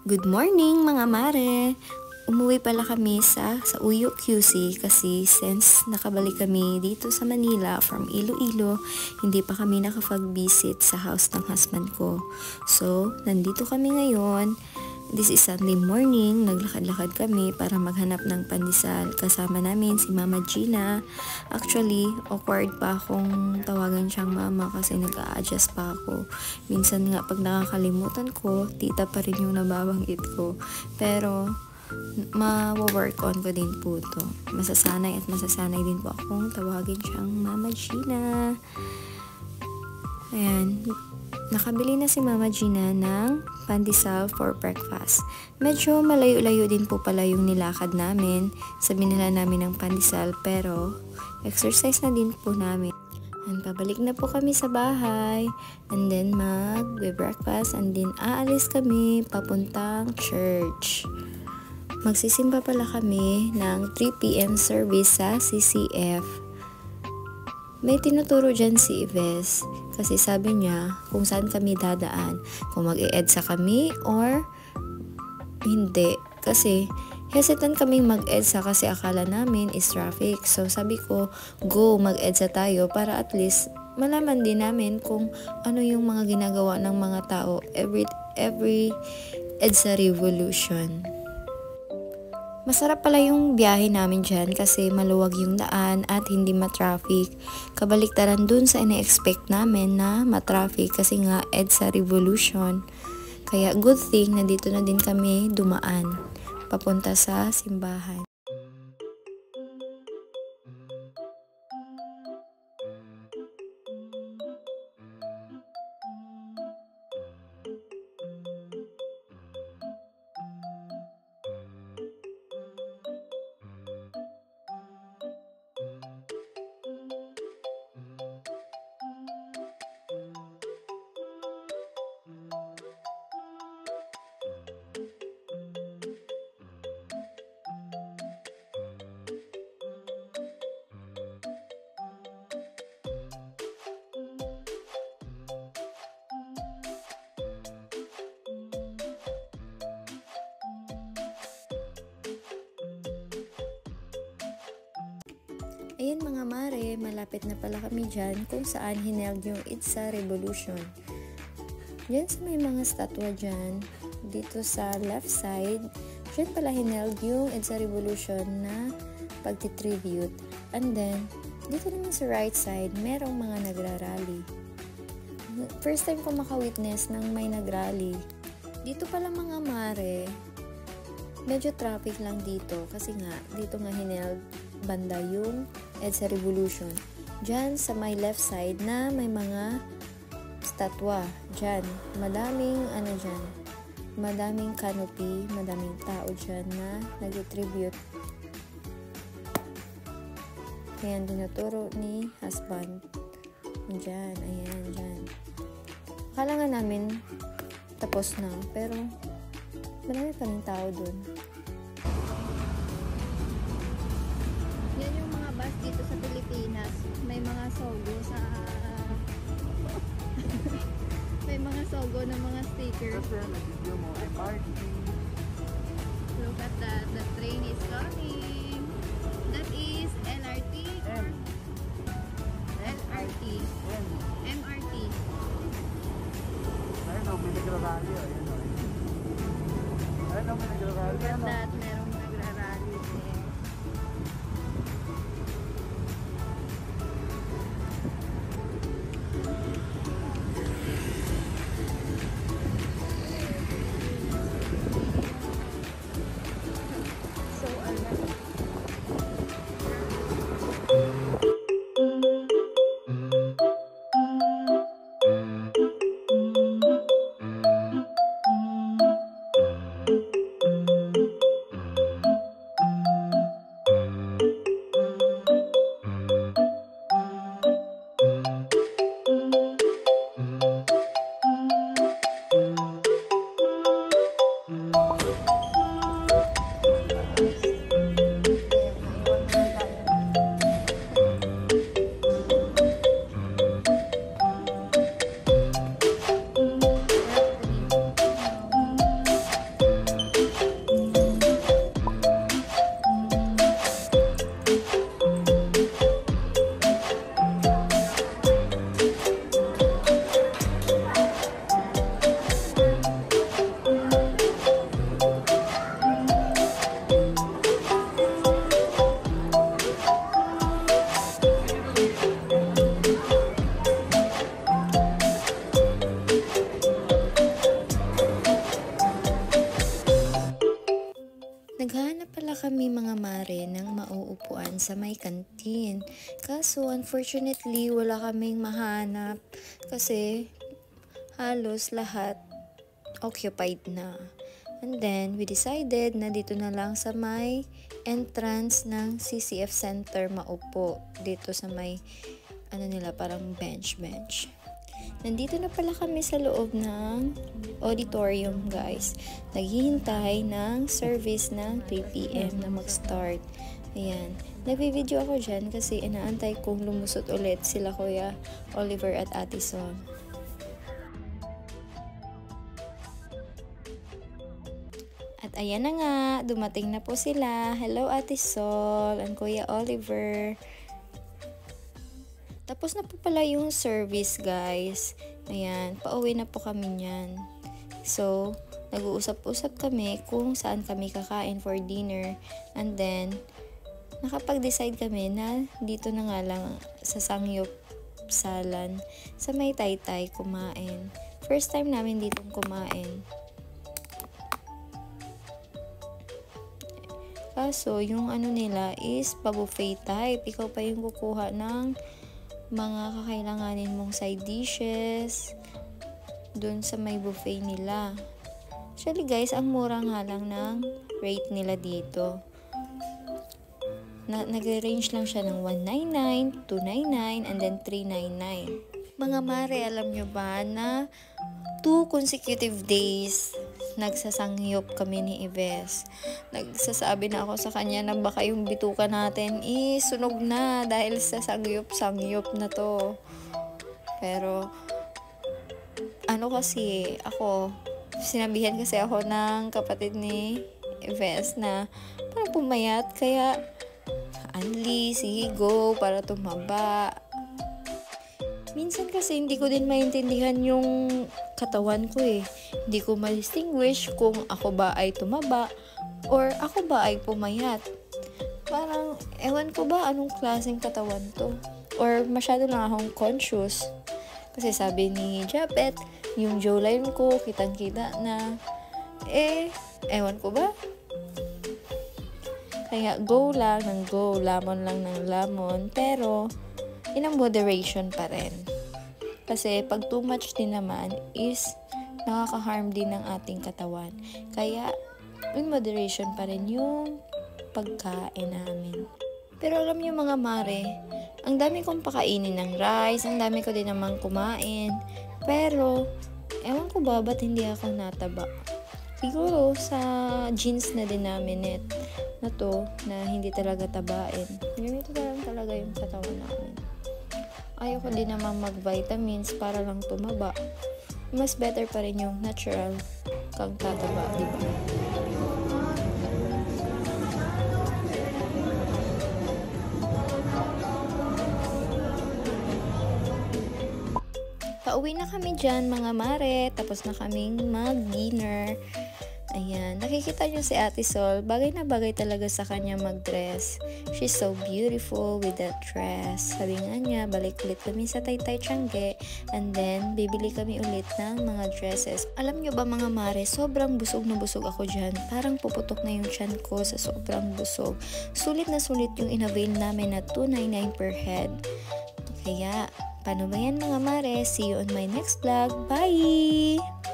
Good morning mga mare! Umuwi pala kami sa Uyo QC kasi since nakabalik kami dito sa Manila from Iloilo, hindi pa kami nakapag-visit sa house ng husband ko. So, nandito kami ngayon. This is Sunday morning. Naglakad-lakad kami para maghanap ng pandesal. Kasama namin si Mama Gina. Actually, awkward pa akong tawagan siyang mama kasi nag-a-adjust pa ako. Minsan nga pag nakakalimutan ko, tita pa rin yung nababanggit ko. Pero, ma-work on ko din po to. Masasanay din po akong tawagin siyang Mama Gina. Ayan. Nakabili na si Mama Gina ng pandesal for breakfast. Medyo malayo-layo din po pala yung nilakad namin. Sabi nila namin ng pandesal pero exercise na din po namin. And pabalik na po kami sa bahay. And then mag-breakfast. And then aalis kami papuntang church. Magsisimba pala kami ng 3 p.m. service sa CCF. May tinuturo dyan si Ives kasi sabi niya kung saan kami dadaan, kung mag-e-EDSA kami or hindi. Kasi hesitant kaming mag-EDSA kasi akala namin is traffic. So sabi ko, go mag-EDSA tayo para at least malaman din namin kung ano yung mga ginagawa ng mga tao every EDSA revolution. Masarap pala yung biyahe namin dyan kasi maluwag yung daan at hindi matraffic. Kabaliktaran dun sa ina-expect namin na matraffic kasi nga EDSA Revolution. Kaya good thing na dito na din kami dumaan papunta sa simbahan. Ayan mga mare, malapit na pala kami dyan kung saan hineld yung EDSA Revolution. Dyan sa may mga statwa dyan, dito sa left side, dyan pala hineld yung EDSA Revolution na pagtitribute. And then, dito naman sa right side, merong mga nagrarally. First time ko makawitness ng may nagrally. Dito pala mga mare, medyo traffic lang dito kasi nga, dito nga hineld banda yung EDSA Revolution. Diyan sa my left side na may mga statwa. Diyan, madaming canopy, madaming tao diyan na nag-tribute. Ayan, dinuturo ni husband. Diyan, ayan, diyan. Akala nga namin tapos na, pero marami pa rin tao dun. Yan yung mga bus dito sa Pilipinas. May mga sogo sa may mga sogo ng mga stickers. Look at that. The train is coming. That is LRT. LRT. MRT. Ayun, may nagrarally. Look at that. Merong nagrarally there. Naghahanap pala kami mga mare ng mauupuan sa may kantin. Kaso unfortunately wala kaming mahanap kasi halos lahat occupied na. And then we decided na dito na lang sa may entrance ng CCF Center maupo. Dito sa may parang bench. Nandito na pala kami sa loob ng auditorium, guys. Naghihintay ng service ng 3 PM na mag-start. Ayan. Nagvi-video ako dyan kasi inaantay kong lumusot ulit sila Kuya Oliver at Ate Sol. At ayan na nga, dumating na po sila. Hello Ate Sol and Kuya Oliver. Tapos na po pala yung service, guys. Ayan, pauwi na po kami niyan. So, nag-uusap-usap kami kung saan kami kakain for dinner. And then, nakapag-decide kami na dito na nga lang sa Sangyup Salan sa may Taytay kumain. First time namin dito kumain. Kaso, yung nila is pa-buffet type. Ikaw pa yung kukuha ng mga kakailanganin mong side dishes dun sa may buffet nila. Actually guys, ang mura nga lang ng rate nila dito. Nag-range lang siya ng 199, 299, and then 399. Mga mare, alam nyo ba na 2 consecutive days nagsasangyop kami ni Ives. Nagsasabi na ako sa kanya na baka yung bituka natin sunog na dahil sa sangyop na to. Pero kasi ako, sinabihan kasi ako ng kapatid ni Ives na parang pumayat, kaya Anli, sige go para tumaba. Minsan kasi hindi ko din maintindihan yung katawan ko eh. Hindi ko ma-distinguish kung ako ba ay tumaba or ako ba ay pumayat. Parang, ewan ko ba anong klaseng katawan to. Or masyado lang akong conscious. Kasi sabi ni Japet, yung jawline ko, kitang-kita na. Ewan ko ba? Kaya go lang ng go, lamon lang ng lamon. Pero, in a moderation pa rin. Kasi pag too much din naman is nakaka-harm din ng ating katawan. Kaya in moderation pa rin yung pagkain namin. Pero alam niyo mga mare, ang dami kong pakainin ng rice, ang dami ko din naman kumain. Pero ewan ko ba ba't hindi ako nataba? Siguro sa genes na din namin na to na hindi talaga tabain. Ganito talaga yung katawan namin. Ayoko din naman mag-vitamins para lang tumaba. Mas better pa rin yung natural kang tataba, di ba? Pauwi na kami dyan mga mare. Tapos na kaming mag-dinner. Ayan, nakikita nyo si Ate Sol, bagay na bagay talaga sa kanya mag-dress. She's so beautiful with that dress. Sabi nga niya, balik ulit kami sa Taytay Tiangge and then bibili kami ulit ng mga dresses. Alam nyo ba mga mare, sobrang busog na busog ako dyan. Parang puputok na yung tiyan ko sa sobrang busog. Sulit na sulit yung in-avail namin na $299 per head. Kaya, paano ba yan mga mare? See you on my next vlog. Bye!